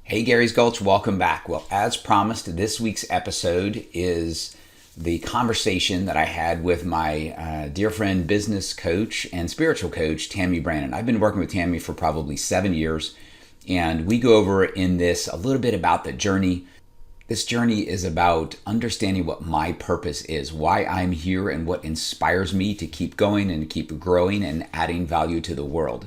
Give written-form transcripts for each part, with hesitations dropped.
Hey, Gary's Gulch, welcome back. Well, as promised, this week's episode is the conversation that I had with my dear friend, business coach, and spiritual coach, Tammi Brannan. I've been working with Tammi for probably 7 years, and we go over in this a little bit about the journey. This journey is about understanding what my purpose is, why I'm here, and what inspires me to keep going and keep growing and adding value to the world.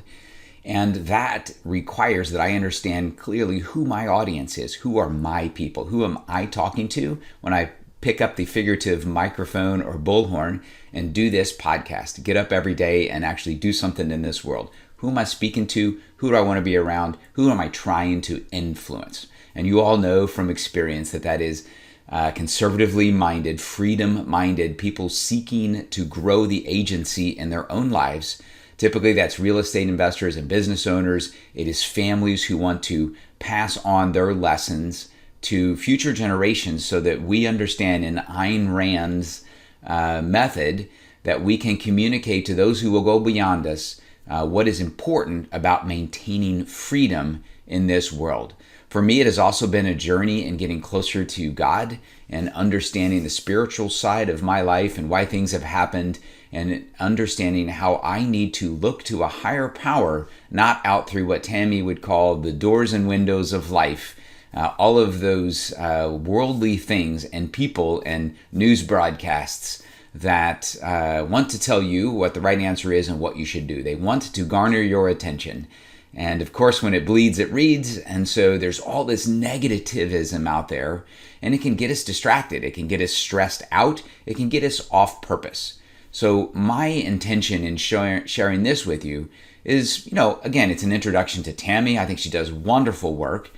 And that requires that I understand clearly who my audience is, who are my people, who am I talking to when I pick up the figurative microphone or bullhorn and do this podcast, get up every day and actually do something in this world. Who am I speaking to? Who do I want to be around? Who am I trying to influence? And you all know from experience that is conservatively minded, freedom-minded people seeking to grow the agency in their own lives. Typically, that's real estate investors and business owners. It is families who want to pass on their lessons to future generations so that we understand in Ayn Rand's method that we can communicate to those who will go beyond us what is important about maintaining freedom in this world. For me, it has also been a journey in getting closer to God and understanding the spiritual side of my life and why things have happened, and understanding how I need to look to a higher power, not out through what Tammi would call the doors and windows of life. All of those worldly things and people and news broadcasts that want to tell you what the right answer is and what you should do. They want to garner your attention. And of course, when it bleeds, it reads. And so there's all this negativism out there, and it can get us distracted. It can get us stressed out. It can get us off purpose. So my intention in sharing this with you is, again, it's an introduction to Tammi. I think she does wonderful work.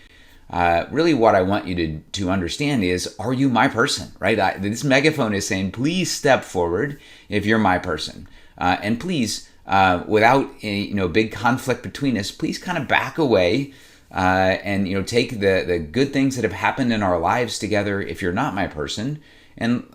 Really what I want you to understand is, are you my person, right? This megaphone is saying, please step forward if you're my person. And please, without big conflict between us, please kind of back away and take the good things that have happened in our lives together if you're not my person. And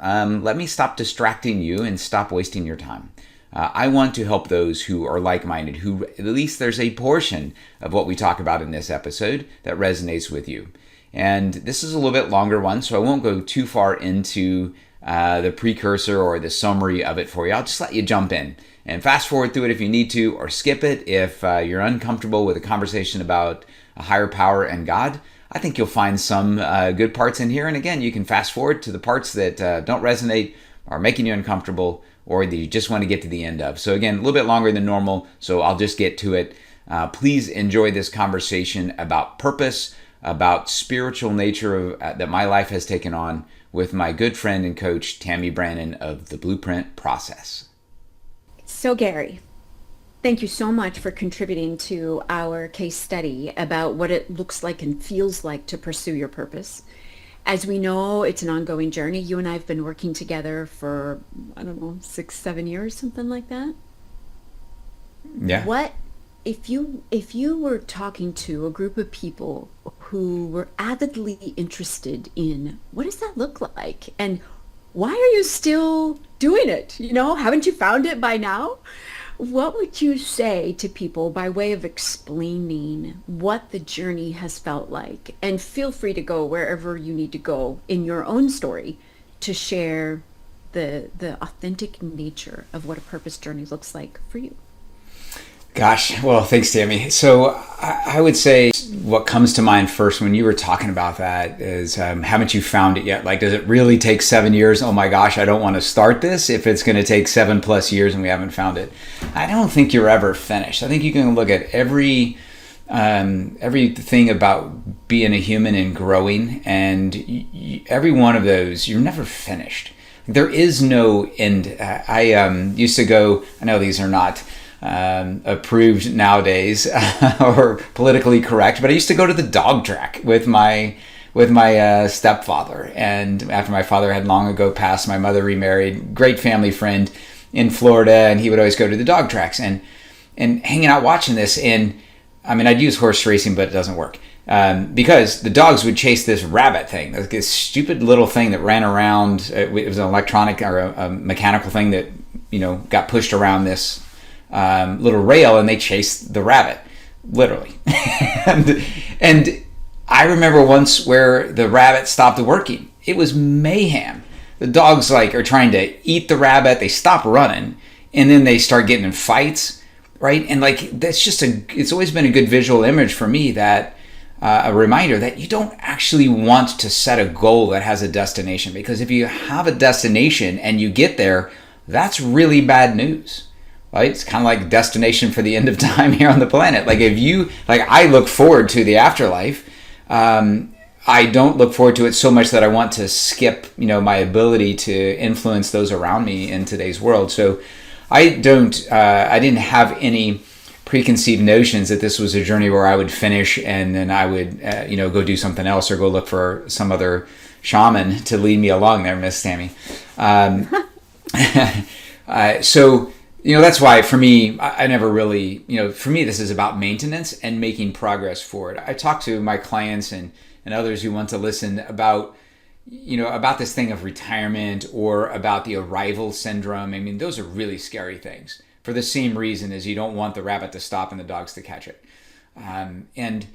let me stop distracting you and stop wasting your time. I want to help those who are like-minded, who at least there's a portion of what we talk about in this episode that resonates with you. And this is a little bit longer one, so I won't go too far into the precursor or the summary of it for you. I'll just let you jump in and fast forward through it if you need to, or skip it if you're uncomfortable with a conversation about a higher power and God. I think you'll find some good parts in here. And again, you can fast forward to the parts that don't resonate, are making you uncomfortable, or that you just want to get to the end of. So again, a little bit longer than normal, so I'll just get to it. Please enjoy this conversation about purpose, about spiritual nature that my life has taken on with my good friend and coach, Tammi Brannan of The Blueprint Process. So Gary, thank you so much for contributing to our case study about what it looks like and feels like to pursue your purpose. As we know, it's an ongoing journey. You and I have been working together for, 6-7 years, something like that. Yeah. What if you were talking to a group of people who were avidly interested in what does that look like? And why are you still doing it? Haven't you found it by now? What would you say to people by way of explaining what the journey has felt like? And feel free to go wherever you need to go in your own story to share the authentic nature of what a purpose journey looks like for you. Gosh, well, thanks, Tammi. So I would say what comes to mind first when you were talking about that is, haven't you found it yet? Like, does it really take 7 years? Oh my gosh, I don't want to start this if it's going to take 7+ years and we haven't found it. I don't think you're ever finished. I think you can look at everything about being a human and growing, and every one of those, you're never finished. There is no end. I used to go, I know these are not approved nowadays or politically correct, but I used to go to the dog track with my stepfather, and after my father had long ago passed, my mother remarried, great family friend in Florida, and he would always go to the dog tracks and hanging out watching this. And I'd use horse racing, but it doesn't work because the dogs would chase this rabbit thing, this stupid little thing that ran around. It was an electronic or a mechanical thing that got pushed around this little rail, and they chased the rabbit, literally. and I remember once where the rabbit stopped working. It was mayhem. The dogs like are trying to eat the rabbit. They stop running, and then they start getting in fights, right? And like that's just it's always been a good visual image for me, that a reminder that you don't actually want to set a goal that has a destination, because if you have a destination and you get there, that's really bad news. Right? It's kind of like destination for the end of time here on the planet. Like if you like, I look forward to the afterlife. I don't look forward to it so much that I want to skip, my ability to influence those around me in today's world. So I didn't have any preconceived notions that this was a journey where I would finish and then I would, go do something else or go look for some other shaman to lead me along there, Miss Tammi. So, that's why for me, I never really, for me, this is about maintenance and making progress forward. I talk to my clients and others who want to listen about, about this thing of retirement or about the arrival syndrome. I mean, those are really scary things for the same reason as you don't want the rabbit to stop and the dogs to catch it. And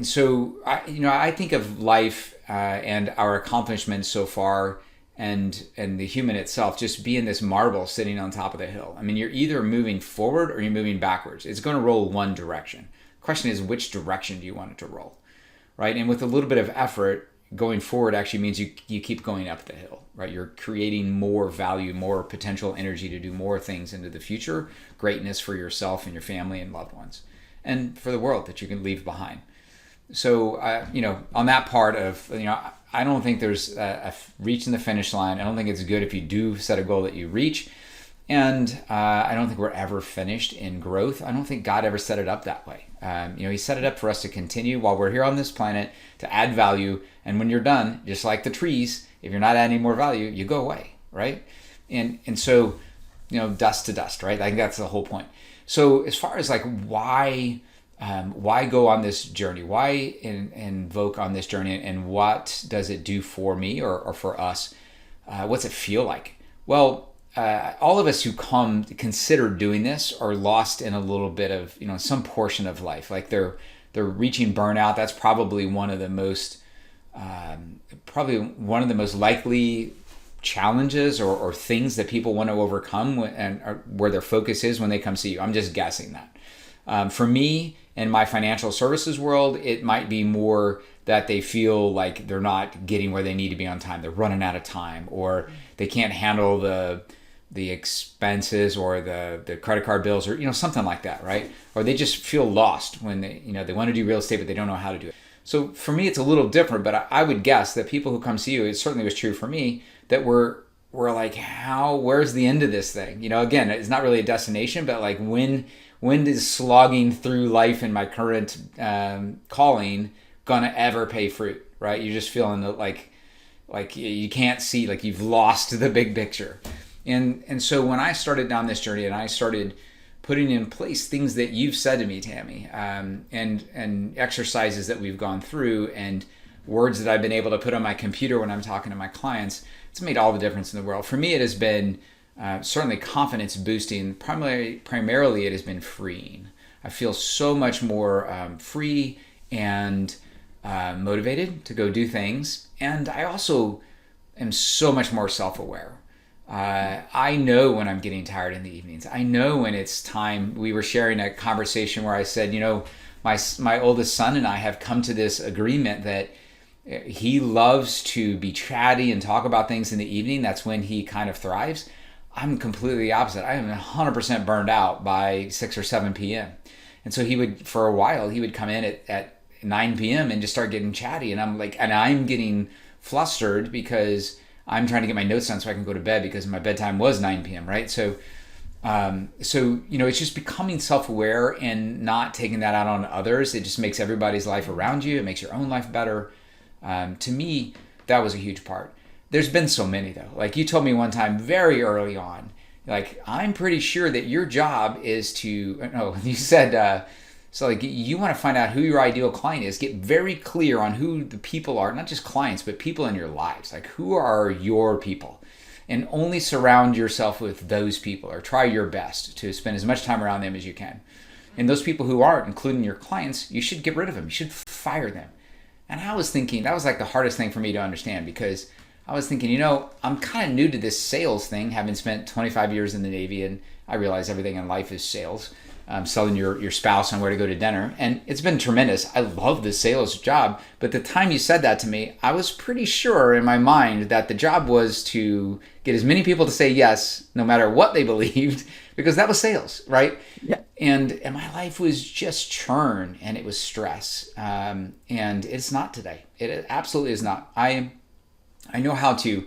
so, I think of life and our accomplishments so far and the human itself just being this marble sitting on top of the hill. I mean, you're either moving forward or you're moving backwards. It's going to roll one direction. The question is, which direction do you want it to roll, right? And with a little bit of effort, going forward actually means you keep going up the hill, right? You're creating more value, more potential energy to do more things into the future, greatness for yourself and your family and loved ones, and for the world that you can leave behind. So, on that part of, I don't think there's a reaching the finish line. I don't think it's good if you do set a goal that you reach. And I don't think we're ever finished in growth. I don't think God ever set it up that way. He set it up for us to continue while we're here on this planet to add value. And when you're done, just like the trees, if you're not adding more value, you go away, right? And so, dust to dust, right? I think that's the whole point. So as far as like why go on this journey? Why invoke on this journey, and what does it do for me or for us? What's it feel like? Well, all of us who consider doing this are lost in a little bit of, some portion of life. Like they're reaching burnout. That's probably one of the most likely challenges or things that people want to overcome where their focus is when they come see you. I'm just guessing that. For me, in my financial services world, it might be more that they feel like they're not getting where they need to be on time. They're running out of time, or they can't handle the expenses or the credit card bills, or something like that, right? Or they just feel lost when they want to do real estate but they don't know how to do it. So for me, it's a little different, but I would guess that people who come see you, it certainly was true for me, that we're like, where's the end of this thing? Again, it's not really a destination, but like when is slogging through life in my current calling gonna ever pay fruit, right? You're just feeling like you can't see, like you've lost the big picture. And so when I started down this journey and I started putting in place things that you've said to me, Tammi, and exercises that we've gone through and words that I've been able to put on my computer when I'm talking to my clients, it's made all the difference in the world. For me, it has been certainly confidence boosting. Primarily, it has been freeing. I feel so much more free and motivated to go do things. And I also am so much more self-aware. I know when I'm getting tired in the evenings. I know when it's time. We were sharing a conversation where I said, my oldest son and I have come to this agreement that he loves to be chatty and talk about things in the evening. That's when he kind of thrives. I'm completely the opposite. I am 100% burned out by 6 or 7 p.m. And so for a while, he would come in at 9 p.m. and just start getting chatty. And I'm getting flustered because I'm trying to get my notes done so I can go to bed because my bedtime was 9 p.m., right? So it's just becoming self-aware and not taking that out on others. It just makes everybody's life around you. It makes your own life better. To me, that was a huge part. There's been so many though. Like you told me one time very early on, like, I'm pretty sure that your job is you said, so like you want to find out who your ideal client is, get very clear on who the people are, not just clients, but people in your lives. Like who are your people? And only surround yourself with those people, or try your best to spend as much time around them as you can. And those people who aren't, including your clients, you should get rid of them. You should fire them. And I was thinking, that was like the hardest thing for me to understand, because I was thinking, I'm kind of new to this sales thing, having spent 25 years in the Navy, and I realize everything in life is sales. Selling your spouse on where to go to dinner. And it's been tremendous. I love the sales job. But the time you said that to me, I was pretty sure in my mind that the job was to get as many people to say yes, no matter what they believed, because that was sales, right? Yeah. And my life was just churn, and it was stress. And it's not today. It absolutely is not. I know how to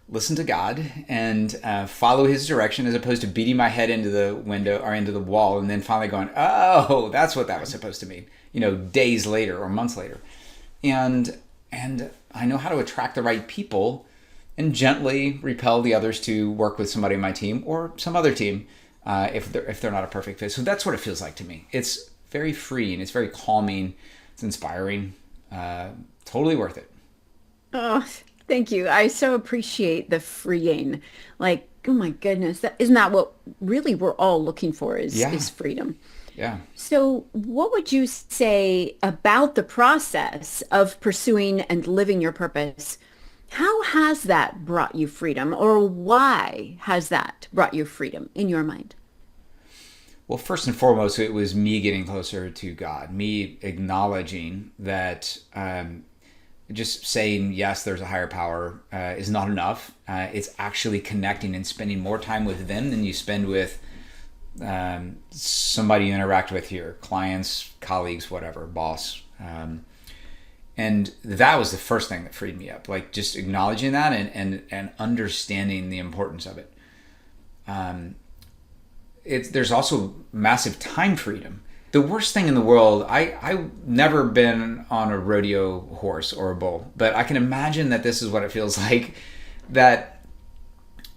listen to God and follow his direction, as opposed to beating my head into the window or into the wall and then finally going, oh, that's what that was supposed to mean, days later or months later. And I know how to attract the right people and gently repel the others to work with somebody on my team or some other team if they're not a perfect fit. So that's what it feels like to me. It's very freeing. It's very calming. It's inspiring. Totally worth it. Oh, thank you. I so appreciate the freeing. Like, oh my goodness, isn't that what really we're all looking for is freedom. Yeah. So what would you say about the process of pursuing and living your purpose? How has that brought you freedom, or why has that brought you freedom in your mind? Well, first and foremost, it was me getting closer to God, me acknowledging that just saying, yes, there's a higher power is not enough. It's actually connecting and spending more time with them than you spend with somebody you interact with here, clients, colleagues, whatever, boss. And that was the first thing that freed me up, like just acknowledging that and understanding the importance of it. There's also massive time freedom. The worst thing in the world, I've never been on a rodeo horse or a bull, but I can imagine that this is what it feels like, that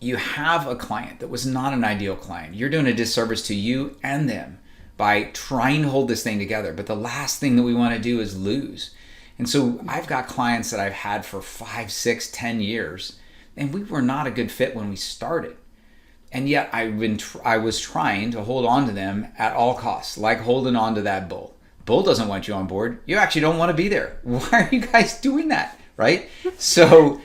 you have a client that was not an ideal client. You're doing a disservice to you and them by trying to hold this thing together. But the last thing that we want to do is lose. And so I've got clients that I've had for 5, 6, 10 years, and we were not a good fit when we started. And yet I was trying to hold on to them at all costs, like holding on to that bull. Bull doesn't want you on board. You actually don't want to be there. Why are you guys doing that, right? So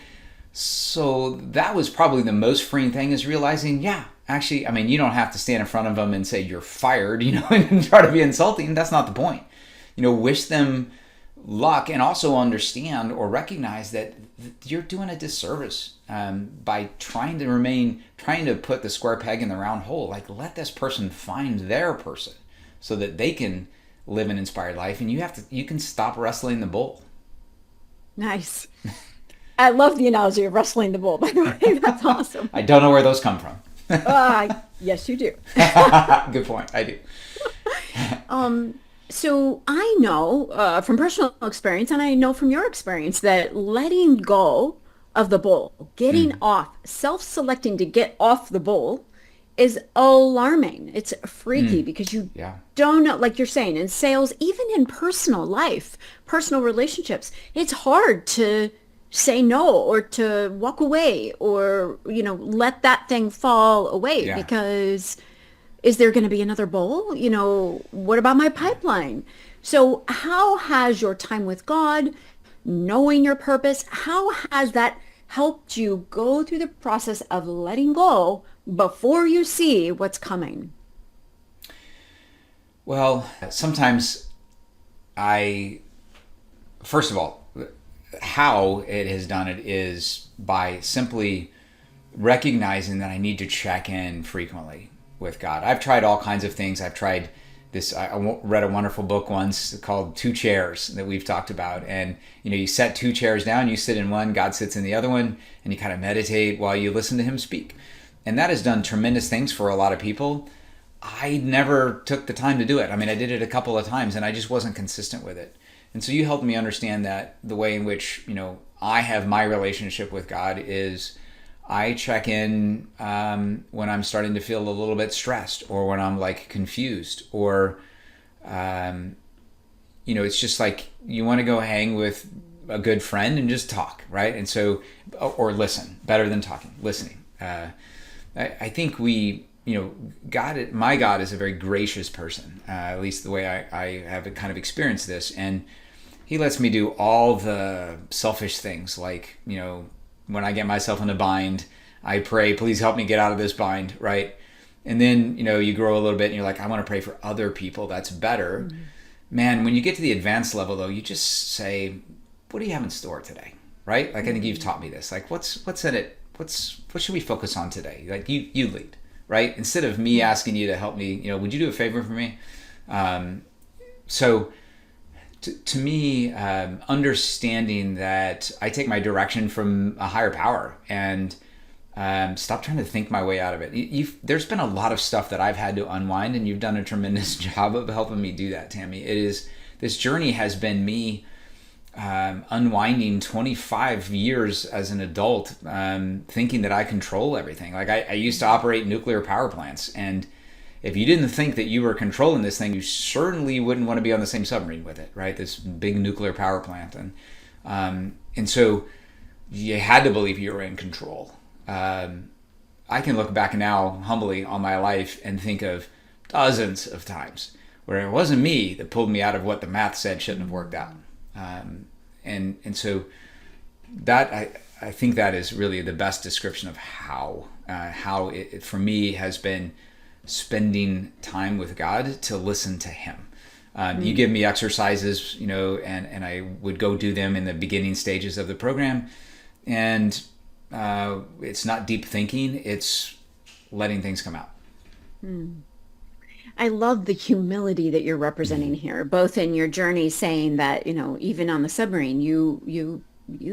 that was probably the most freeing thing, is realizing, actually, you don't have to stand in front of them and say you're fired, and try to be insulting. That's not the point. Wish them luck, and also understand or recognize that you're doing a disservice by trying to put the square peg in the round hole. Like, let this person find their person so that they can live an inspired life, and you can stop wrestling the bull. Nice. I love the analogy of wrestling the bull, by the way. That's awesome. I don't know where those come from. Yes, you do. Good point. I do. So I know from personal experience, and I know from your experience, that letting go of the bull, getting off, self-selecting to get off the bull is alarming. It's freaky because you don't know, like you're saying, in sales, even in personal life, personal relationships, it's hard to say no or to walk away or, let that thing fall away because is there going to be another bowl? What about my pipeline? So how has your time with God, knowing your purpose, how has that helped you go through the process of letting go before you see what's coming? Well, sometimes first of all, how it has done it is by simply recognizing that I need to check in frequently with God. I've tried all kinds of things. I've tried this. I read a wonderful book once called Two Chairs that we've talked about. And, you set 2 chairs down, you sit in one, God sits in the other one, and you kind of meditate while you listen to him speak. And that has done tremendous things for a lot of people. I never took the time to do it. I did it a couple of times and I just wasn't consistent with it. And so you helped me understand that the way in which, I have my relationship with God is I check in when I'm starting to feel a little bit stressed, or when I'm like confused, or, it's just like you want to go hang with a good friend and just talk, right? And so, or listen, better than talking, listening. I think my God is a very gracious person, at least the way I have kind of experienced this. And He lets me do all the selfish things, like, when I get myself in a bind, I pray, please help me get out of this bind, right? And then, you grow a little bit and you're like, I want to pray for other people. That's better. Mm-hmm. Man, when you get to the advanced level, though, you just say, what do you have in store today, right? Like, I think you've taught me this. Like, what's in it? What should we focus on today? Like, you lead, right? Instead of me asking you to help me, would you do a favor for me? So to me, understanding that I take my direction from a higher power and stop trying to think my way out of it. There's been a lot of stuff that I've had to unwind, and you've done a tremendous job of helping me do that, Tammi. This journey has been me unwinding 25 years as an adult, thinking that I control everything. Like I used to operate nuclear power plants, and if you didn't think that you were controlling this thing, you certainly wouldn't want to be on the same submarine with it, right? This big nuclear power plant. And so you had to believe you were in control. I can look back now humbly on my life and think of dozens of times where it wasn't me that pulled me out of what the math said shouldn't have worked out. And so that I think that is really the best description of how it for me has been spending time with God to listen to Him. You give me exercises, and I would go do them in the beginning stages of the program, and it's not deep thinking; it's letting things come out. I love the humility that you're representing here, both in your journey, saying that, even on the submarine, you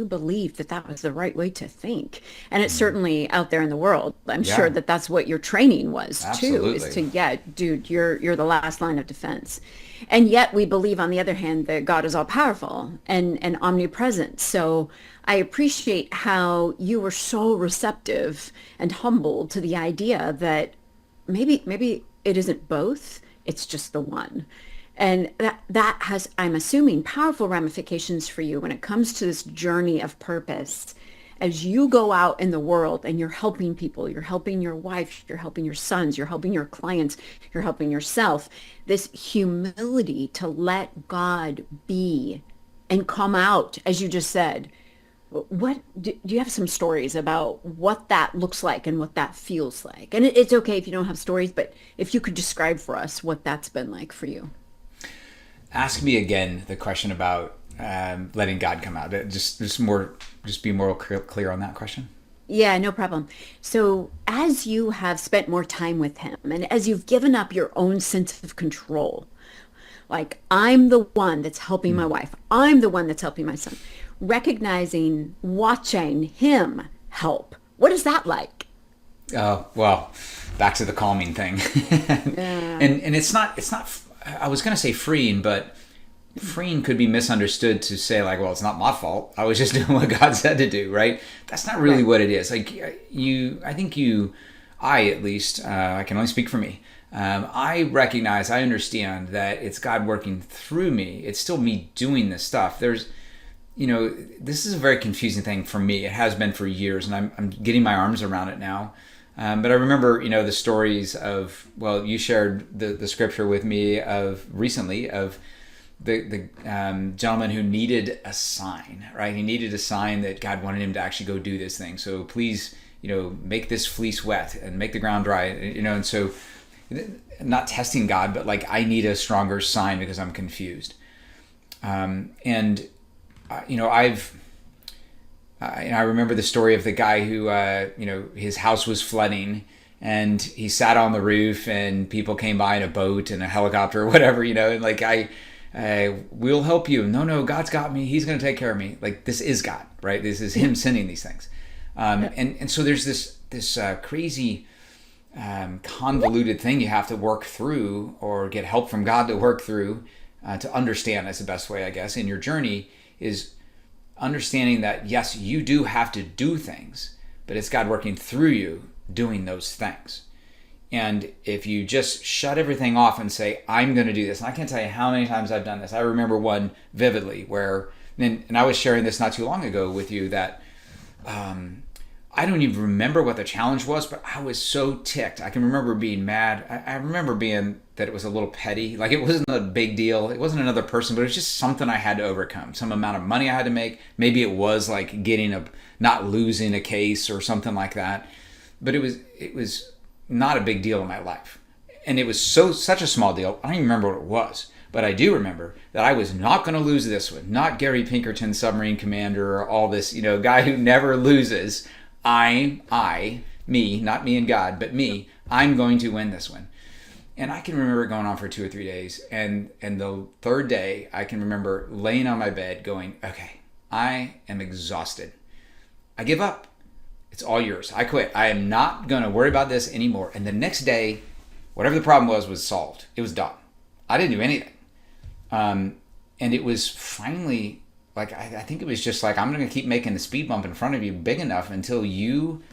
believed that was the right way to think. And it's certainly out there in the world. I'm sure that that's what your training was. Absolutely. Too, is to, dude, you're the last line of defense. And yet we believe, on the other hand, that God is all powerful and omnipresent. So I appreciate how you were so receptive and humble to the idea that maybe it isn't both, it's just the one. And that has, I'm assuming, powerful ramifications for you when it comes to this journey of purpose. As you go out in the world and you're helping people, you're helping your wife, you're helping your sons, you're helping your clients, you're helping yourself, this humility to let God be and come out, as you just said. What do you have some stories about what that looks like and what that feels like? And it's okay if you don't have stories, but if you could describe for us what that's been like for you. Ask me again the question about letting God come out. Just be more clear on that question. Yeah, no problem. So as you have spent more time with Him and as you've given up your own sense of control, like, I'm the one that's helping my wife, I'm the one that's helping my son, recognizing, watching Him help. What is that like? Well, back to the calming thing. And it's not, I was going to say freeing, but freeing could be misunderstood to say, like, well, it's not my fault. I was just doing what God said to do, right? That's not really what it is. Like, I at least, I can only speak for me. I recognize, I understand that it's God working through me. It's still me doing this stuff. There's, this is a very confusing thing for me. It has been for years, and I'm getting my arms around it now. But I remember, the stories of, well, you shared the scripture with me recently of the gentleman who needed a sign, right? He needed a sign that God wanted him to actually go do this thing. So please, make this fleece wet and make the ground dry, and so not testing God, but like, I need a stronger sign because I'm confused. I remember the story of the guy who, his house was flooding and he sat on the roof and people came by in a boat and a helicopter or whatever, and like, we'll help you. No, God's got me. He's going to take care of me. Like, this is God, right? This is Him sending these things. And so there's this crazy, convoluted thing you have to work through or get help from God to work through, to understand. That's the best way, I guess, in your journey, is understanding that, yes, you do have to do things, but it's God working through you doing those things. And if you just shut everything off and say, I'm going to do this, and I can't tell you how many times I've done this. I remember one vividly where, and I was sharing this not too long ago with you, that I don't even remember what the challenge was, but I was so ticked. I can remember being mad. I remember being that it was a little petty. Like it wasn't a big deal. It wasn't another person, but it was just something I had to overcome. Some amount of money I had to make. Maybe it was like not losing a case or something like that. But it was not a big deal in my life. And it was such a small deal. I don't even remember what it was. But I do remember that I was not going to lose this one. Not Gary Pinkerton, submarine commander, or all this, guy who never loses. Me, not me and God, but me, I'm going to win this one. And I can remember it going on for 2 or 3 days. And the third day, I can remember laying on my bed going, okay, I am exhausted. I give up. It's all yours. I quit. I am not going to worry about this anymore. And the next day, whatever the problem was solved. It was done. I didn't do anything. And it was finally... Like, I think it was just like, I'm going to keep making the speed bump in front of you big enough until you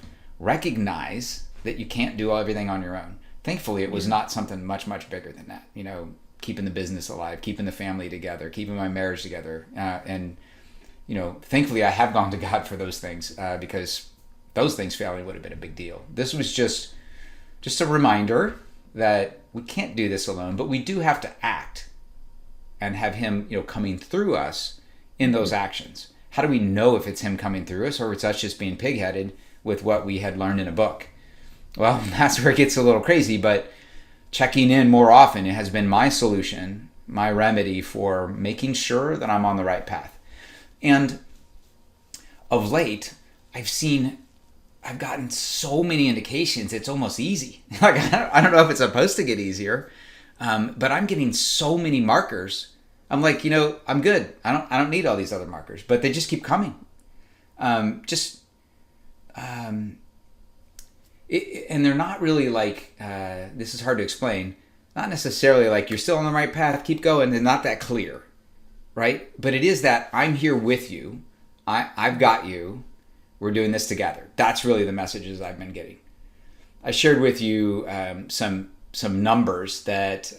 recognize that you can't do everything on your own. Thankfully, it was not something much, much bigger than that. Keeping the business alive, keeping the family together, keeping my marriage together. And thankfully, I have gone to God for those things because those things failing would have been a big deal. This was just a reminder that we can't do this alone, but we do have to act and have Him, coming through us in those actions. How do we know if it's Him coming through us or it's us just being pig-headed with what we had learned in a book? Well, that's where it gets a little crazy, but checking in more often, it has been my solution, my remedy for making sure that I'm on the right path. And of late, I've gotten so many indications it's almost easy. Like, I don't know if it's supposed to get easier, but I'm getting so many markers. I'm like, I'm good. I don't need all these other markers, but they just keep coming. And they're not really like, this is hard to explain. Not necessarily like you're still on the right path, keep going. They're not that clear, right? But it is that I'm here with you. I've got you. We're doing this together. That's really the messages I've been getting. I shared with you some numbers that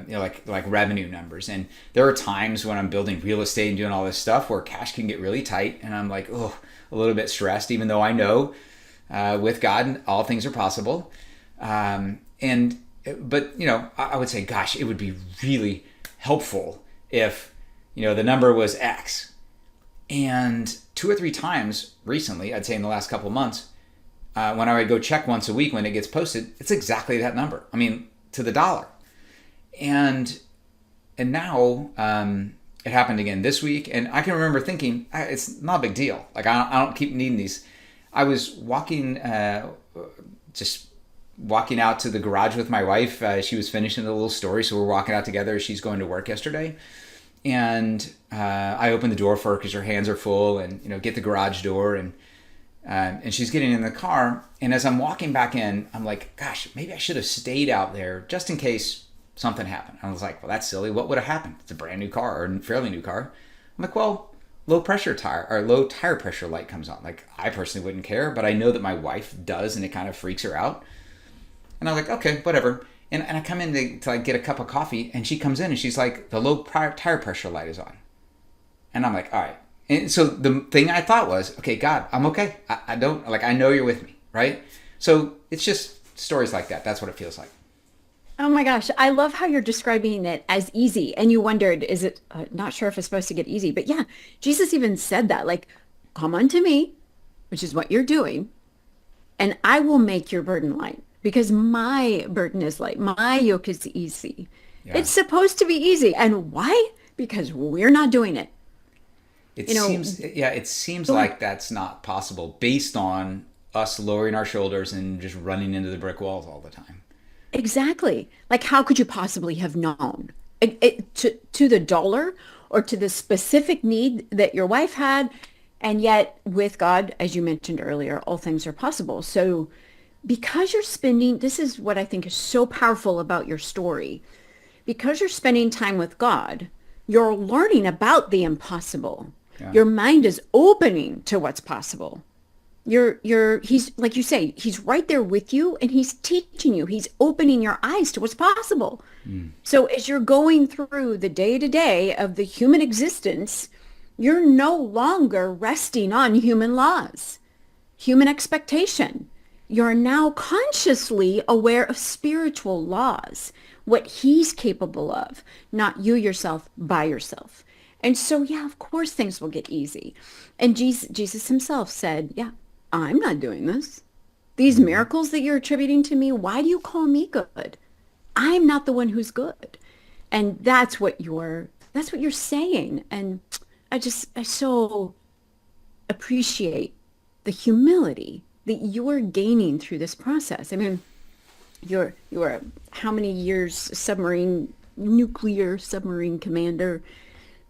like revenue numbers, and there are times when I'm building real estate and doing all this stuff where cash can get really tight, and I'm like, a little bit stressed, even though I know with God all things are possible. But I would say, gosh, it would be really helpful if the number was X. And 2 or 3 times recently, I'd say in the last couple of months, when I would go check once a week when it gets posted, it's exactly that number. I mean, to the dollar. And now it happened again this week, and I can remember thinking it's not a big deal. Like I don't keep needing these. I was walking out to the garage with my wife. She was finishing a little story, so we're walking out together. She's going to work yesterday, and I opened the door for her because her hands are full, and get the garage door and she's getting in the car. And as I'm walking back in, I'm like, gosh, maybe I should have stayed out there just in case something happened. I was like, well, that's silly. What would have happened? It's a brand new car, or a fairly new car. I'm like, well, low tire pressure light comes on. Like, I personally wouldn't care, but I know that my wife does, and it kind of freaks her out. And I'm like, okay, whatever. And I come in to like get a cup of coffee, and she comes in and she's like, the low tire pressure light is on. And I'm like, all right. And so the thing I thought was, okay, God, I'm okay. I don't, like, I know you're with me, right? So it's just stories like that. That's what it feels like. Oh my gosh, I love how you're describing it as easy. And you wondered, is it, not sure if it's supposed to get easy, but yeah, Jesus even said that, like, come unto me, which is what you're doing, and I will make your burden light, because my burden is light. My yoke is easy. Yeah. It's supposed to be easy. And why? Because we're not doing it. It seems like that's not possible based on us lowering our shoulders and just running into the brick walls all the time. Exactly. Like, how could you possibly have known to the dollar or to the specific need that your wife had? And yet with God, as you mentioned earlier, all things are possible. So because you're spending, this is what I think is so powerful about your story, because you're spending time with God, you're learning about the impossible. Yeah. Your mind is opening to what's possible. He's, like you say, he's right there with you, and he's teaching you. He's opening your eyes to what's possible. So as you're going through the day-to-day of the human existence, you're no longer resting on human laws. human expectation. You're now consciously aware of spiritual laws, what he's capable of, not you yourself by yourself. And so, yeah, of course things will get easy. And Jesus himself said, yeah, I'm not doing this. These Mhm. miracles that you're attributing to me, why do you call me good? I'm not the one who's good. And that's what you're saying. And I so appreciate the humility that you're gaining through this process. I mean, you're how many years nuclear submarine commander?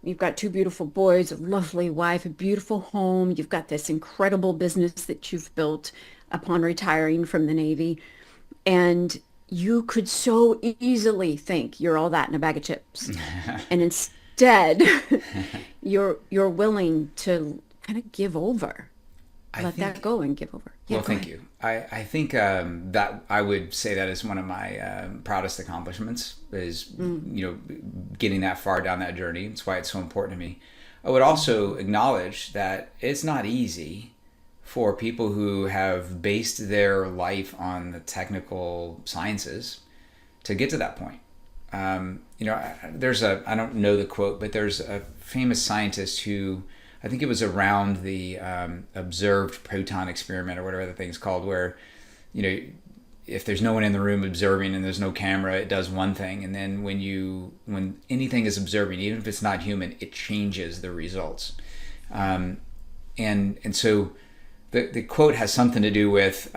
You've got two beautiful boys, a lovely wife, a beautiful home. You've got this incredible business that you've built upon retiring from the Navy. And you could so easily think you're all that in a bag of chips. And instead, you're willing to kind of give over, I let that think, go and give over. Yeah, well, go thank ahead. you. I think that I would say that is one of my proudest accomplishments is, getting that far down that journey. It's why it's so important to me. I would also acknowledge that it's not easy for people who have based their life on the technical sciences to get to that point. I don't know the quote, but there's a famous scientist who, I think it was around the observed proton experiment or whatever the thing's called, where, you know, if there's no one in the room observing and there's no camera, it does one thing. And then when anything is observing, even if it's not human, it changes the results. And so the quote has something to do with,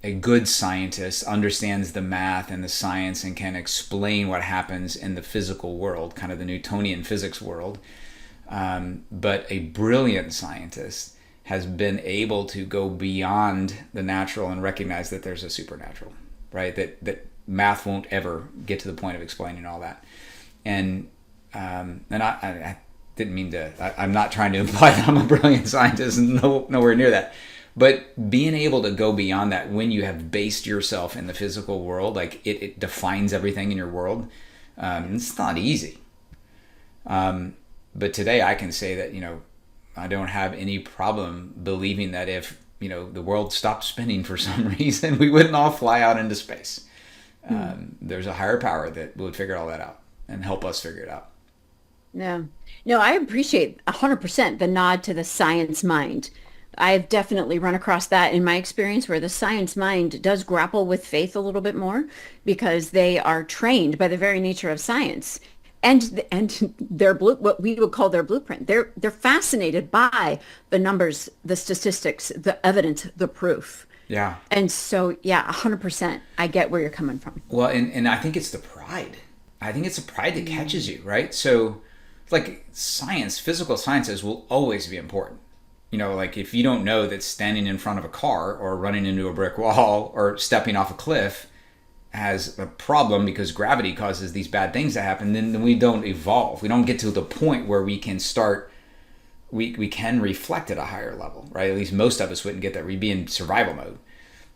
a good scientist understands the math and the science and can explain what happens in the physical world, kind of the Newtonian physics world. But a brilliant scientist has been able to go beyond the natural and recognize that there's a supernatural, right? That math won't ever get to the point of explaining all that. And I didn't mean to. I'm not trying to imply that I'm a brilliant scientist, nowhere near that. But being able to go beyond that when you have based yourself in the physical world, like it defines everything in your world, it's not easy. But today I can say that, I don't have any problem believing that if, the world stopped spinning for some reason, we wouldn't all fly out into space. There's a higher power that would figure all that out and help us figure it out. Yeah. No, I appreciate 100% the nod to the science mind. I've definitely run across that in my experience where the science mind does grapple with faith a little bit more because they are trained by the very nature of science and their what we would call their blueprint. They're fascinated by the numbers, the statistics, the evidence, the proof. Yeah. And so, yeah, 100%. I get where you're coming from. Well, and I think it's the pride. I think it's the pride that catches you, right? So, like science, physical sciences will always be important. Like if you don't know that standing in front of a car or running into a brick wall or stepping off a cliff has a problem because gravity causes these bad things to happen, then we don't evolve. We don't get to the point where we can start, we can reflect at a higher level, right? At least most of us wouldn't get that. We'd be in survival mode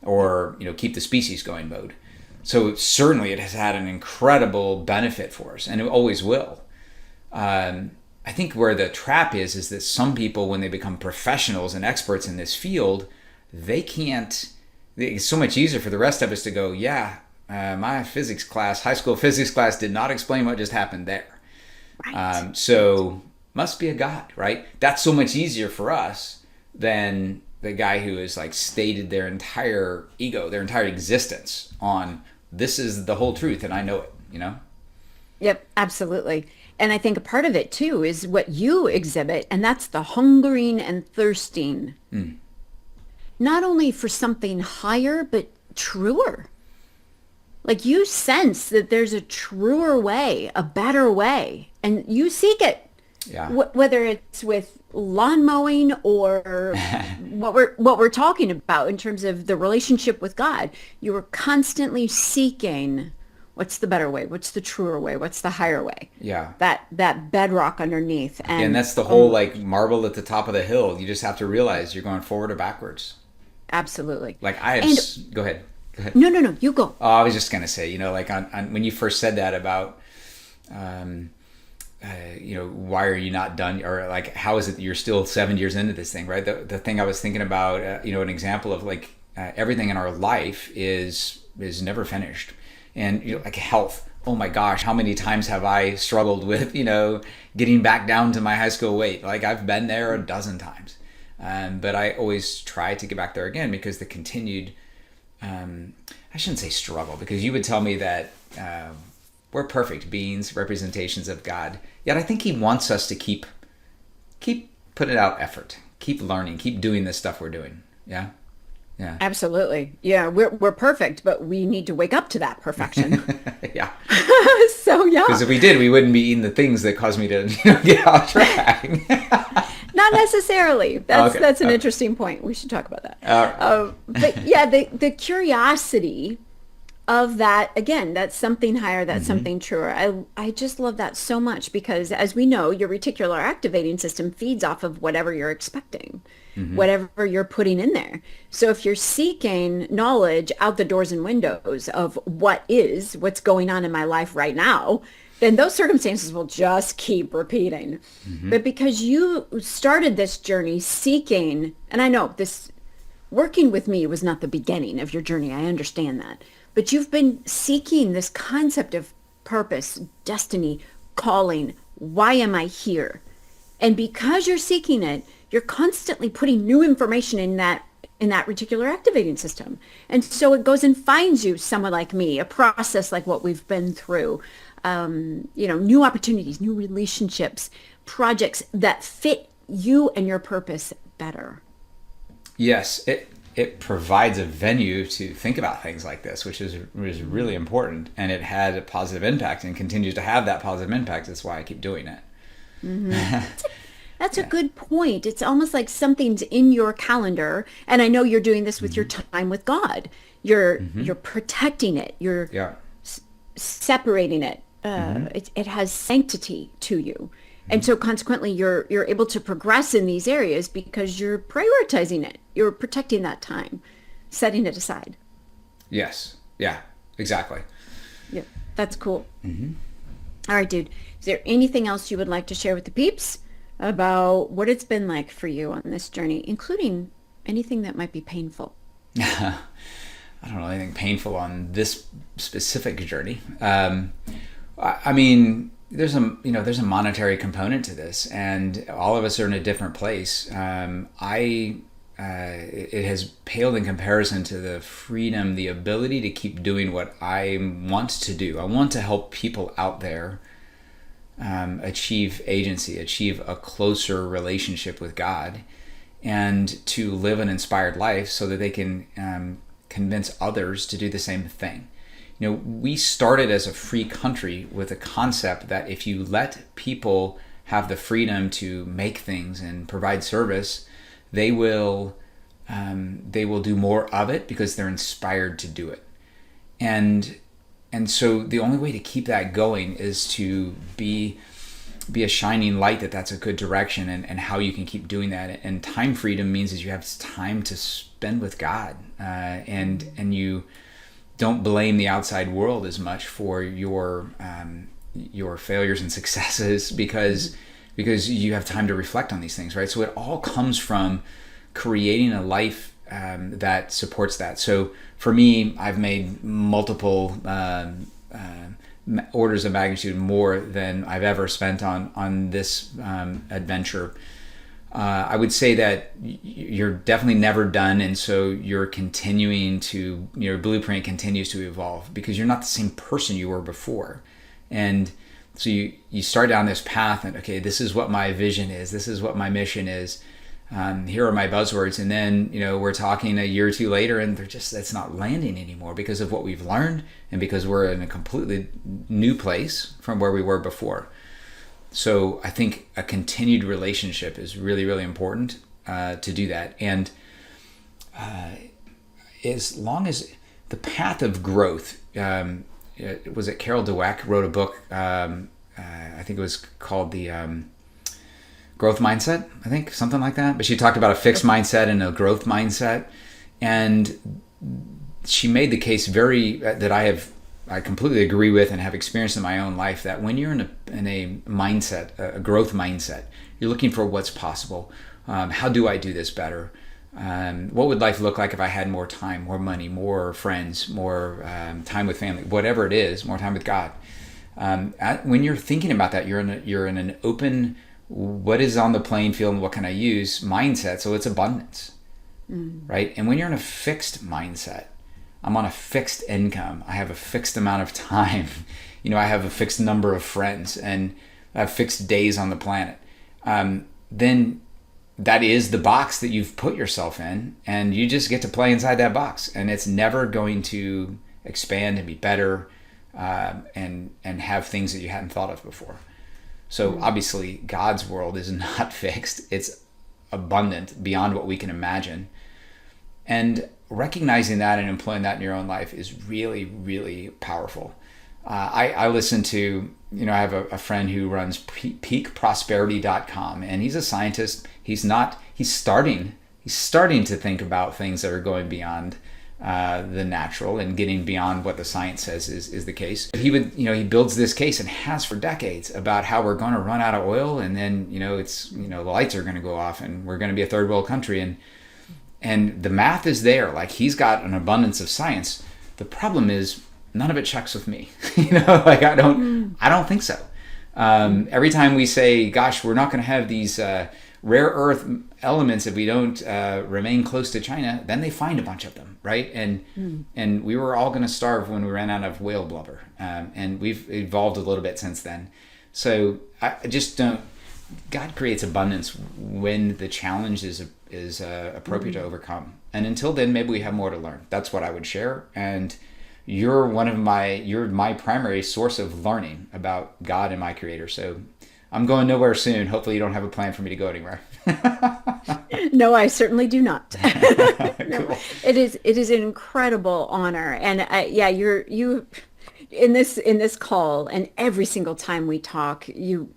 or, keep the species going mode. So certainly it has had an incredible benefit for us and it always will. I think where the trap is that some people, when they become professionals and experts in this field, they can't. It's so much easier for the rest of us to go, yeah, my physics class, high school physics class, did not explain what just happened there. Right. So must be a God, right? That's so much easier for us than the guy who has like stated their entire ego, their entire existence on this is the whole truth and I know it. Yep, absolutely. And I think a part of it too is what you exhibit, and that's the hungering and thirsting, not only for something higher, but truer. Like you sense that there's a truer way, a better way, and you seek it. Yeah. Whether it's with lawn mowing or what we're talking about in terms of the relationship with God, you are constantly seeking what's the better way, what's the truer way, what's the higher way. Yeah. That bedrock underneath, And and that's the whole like marble at the top of the hill. You just have to realize you're going forward or backwards. absolutely. Like I have. And Go ahead. Go ahead. no, you go. Oh, I was just gonna say, like on when you first said that about why are you not done? Or like, how is it that you're still 7 years into this thing, right? The thing I was thinking about, an example of like everything in our life is never finished. And like health, oh my gosh, how many times have I struggled with, getting back down to my high school weight? Like I've been there a dozen times. But I always try to get back there again because the continued, I shouldn't say struggle, because you would tell me that we're perfect beings, representations of God. Yet I think he wants us to keep putting out effort, keep learning, keep doing this stuff we're doing. Yeah. Yeah. Absolutely. Yeah, we're perfect, but we need to wake up to that perfection. Yeah. So yeah. Because if we did, we wouldn't be eating the things that cause me to get off track. Not necessarily. That's an Okay. interesting point. We should talk about that. All right. But yeah, the curiosity of that, again, that's something higher, that's something truer. I just love that so much because, as we know, your reticular activating system feeds off of whatever you're expecting, whatever you're putting in there. So if you're seeking knowledge out the doors and windows of what's going on in my life right now, then those circumstances will just keep repeating. But because you started this journey seeking, and I know this, working with me was not the beginning of your journey, I understand that. But you've been seeking this concept of purpose, destiny, calling. Why am I here? And because you're seeking it, you're constantly putting new information in that reticular activating system. And so it goes and finds you someone like me, a process like what we've been through, new opportunities, new relationships, projects that fit you and your purpose better. Yes, it provides a venue to think about things like this, which is really important, and it had a positive impact and continues to have that positive impact. That's why I keep doing it. That's a good point. It's almost like something's in your calendar, and I know you're doing this with your time with God. You're protecting it. You're separating it. It has sanctity to you. And so consequently, you're able to progress in these areas because you're prioritizing it. You're protecting that time, setting it aside. Yes. Yeah, exactly. Yeah, that's cool. All right, dude. Is there anything else you would like to share with the peeps about what it's been like for you on this journey, including anything that might be painful? I don't know anything painful on this specific journey. I mean, there's a monetary component to this, and all of us are in a different place. It has paled in comparison to the freedom, the ability to keep doing what I want to do. I want to help people out there achieve agency, achieve a closer relationship with God, and to live an inspired life so that they can convince others to do the same thing. We started as a free country with a concept that if you let people have the freedom to make things and provide service, they will do more of it because they're inspired to do it. And so the only way to keep that going is to be a shining light that's a good direction, and how you can keep doing that. And time freedom means is you have time to spend with God, and you don't blame the outside world as much for your failures and successes because you have time to reflect on these things, right? So it all comes from creating a life that supports that. So for me, I've made multiple orders of magnitude more than I've ever spent on this adventure. I would say that you're definitely never done, and so you're continuing to, your blueprint continues to evolve because you're not the same person you were before. And so you start down this path and, okay, this is what my vision is, this is what my mission is, here are my buzzwords, and then we're talking a year or two later and it's not landing anymore because of what we've learned and because we're in a completely new place from where we were before. So I think a continued relationship is really, really important to do that. And as long as the path of growth, was it Carol Dweck wrote a book, I think it was called the Growth Mindset, I think, something like that. But she talked about a fixed mindset and a growth mindset. And she made the case that I I completely agree with and have experienced in my own life that when you're in a mindset, a growth mindset, you're looking for what's possible. How do I do this better? What would life look like if I had more time, more money, more friends, more time with family, whatever it is, more time with God? When you're thinking about that, you're in an open, what is on the playing field and what can I use mindset. So it's abundance, right? And when you're in a fixed mindset, I'm on a fixed income. I have a fixed amount of time. I have a fixed number of friends and I have fixed days on the planet. Then that is the box that you've put yourself in, and you just get to play inside that box, and it's never going to expand and be better and have things that you hadn't thought of before. So obviously God's world is not fixed. It's abundant beyond what we can imagine. And recognizing that and employing that in your own life is really, really powerful. I listen to, I have a friend who runs peakprosperity.com, and he's a scientist. He's starting to think about things that are going beyond the natural and getting beyond what the science says is the case. He builds this case and has for decades about how we're going to run out of oil, and then, the lights are going to go off and we're going to be a third world country. And the math is there. Like, he's got an abundance of science. The problem is none of it checks with me. I don't think so. Every time we say, gosh, we're not going to have these rare earth elements if we don't remain close to China, then they find a bunch of them, right? And we were all going to starve when we ran out of whale blubber. And we've evolved a little bit since then. So I just don't. God creates abundance when the challenge is appropriate to overcome. And until then, maybe we have more to learn. That's what I would share. And you're my primary source of learning about God and my Creator. So I'm going nowhere soon. Hopefully you don't have a plan for me to go anywhere. No, I certainly do not. No, Cool. it is an incredible honor. And you in this call, and every single time we talk, you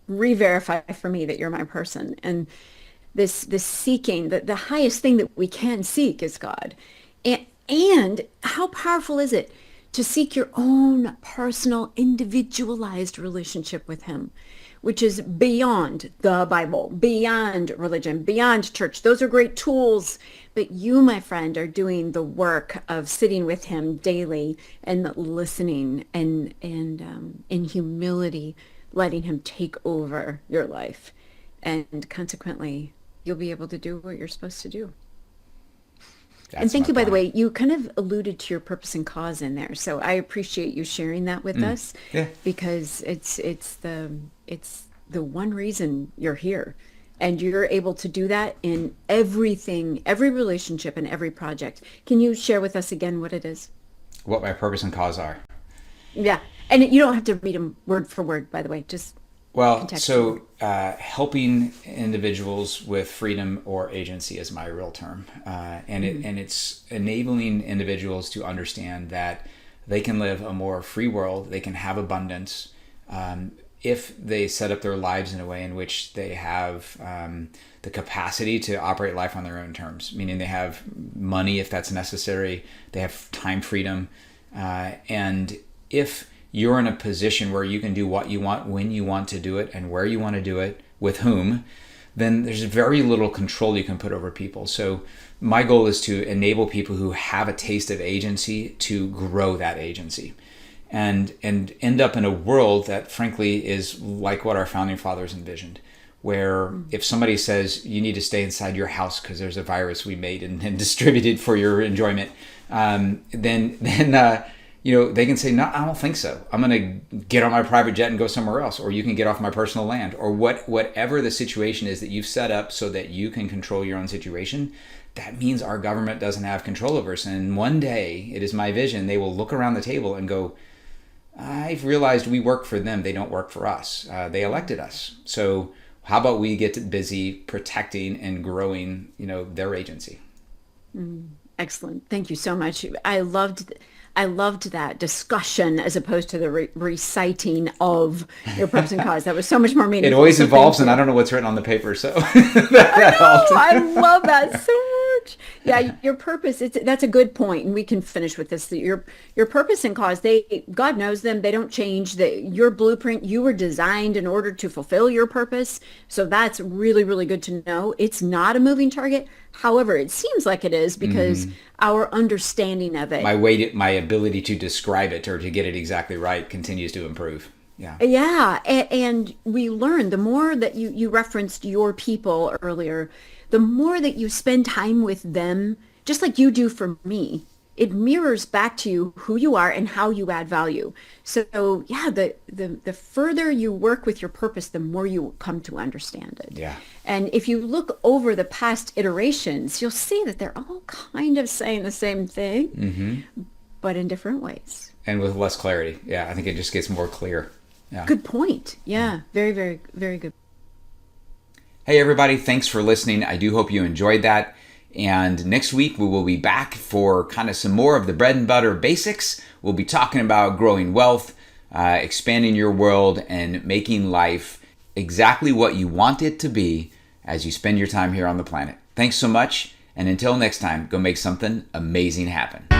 re-verify for me that you're my person. And this seeking, the highest thing that we can seek is God. And how powerful is it to seek your own personal, individualized relationship with him, which is beyond the Bible, beyond religion, beyond church. Those are great tools, but you, my friend, are doing the work of sitting with him daily and listening and in humility, letting him take over your life. And consequently, you'll be able to do what you're supposed to do. And thank you, by the way, you kind of alluded to your purpose and cause in there. So I appreciate you sharing that with us, because it's the one reason you're here. And you're able to do that in everything, every relationship and every project. Can you share with us again what it is? What my purpose and cause are. Yeah. And you don't have to read them word for word, by the way, just so helping individuals with freedom or agency is my real term. And it's enabling individuals to understand that they can live a more free world, they can have abundance, if they set up their lives in a way in which they have the capacity to operate life on their own terms, meaning they have money if that's necessary, they have time freedom, and if you're in a position where you can do what you want, when you want to do it, and where you want to do it, with whom, then there's very little control you can put over people. So my goal is to enable people who have a taste of agency to grow that agency and end up in a world that frankly is like what our founding fathers envisioned, where if somebody says you need to stay inside your house because there's a virus we made and distributed for your enjoyment, then they can say, no, I don't think so. I'm going to get on my private jet and go somewhere else, or you can get off my personal land, or whatever the situation is that you've set up so that you can control your own situation. That means our government doesn't have control over us. And one day, it is my vision, they will look around the table and go, I've realized we work for them. They don't work for us. They elected us. So how about we get busy protecting and growing, their agency? Excellent. Thank you so much. I loved that discussion as opposed to the reciting of your purpose and cause. That was so much more meaningful. It always evolves, and I don't know what's written on the paper, so that helped. I love that so Yeah, your purpose, that's a good point, and we can finish with this. Your purpose and cause, God knows them, they don't change. Your blueprint, you were designed in order to fulfill your purpose. So that's really, really good to know. It's not a moving target. However, it seems like it is because our understanding of it. My ability to describe it or to get it exactly right continues to improve. Yeah. Yeah, and we learn the more that you referenced your people earlier, the more that you spend time with them, just like you do for me, it mirrors back to you who you are and how you add value. So yeah, the further you work with your purpose, the more you come to understand it. Yeah. And if you look over the past iterations, you'll see that they're all kind of saying the same thing, but in different ways. And with less clarity. Yeah, I think it just gets more clear. Yeah. Good point. Yeah, very, very, very good. Hey, everybody. Thanks for listening. I do hope you enjoyed that. And next week, we will be back for kind of some more of the bread and butter basics. We'll be talking about growing wealth, expanding your world, and making life exactly what you want it to be as you spend your time here on the planet. Thanks so much. And until next time, go make something amazing happen.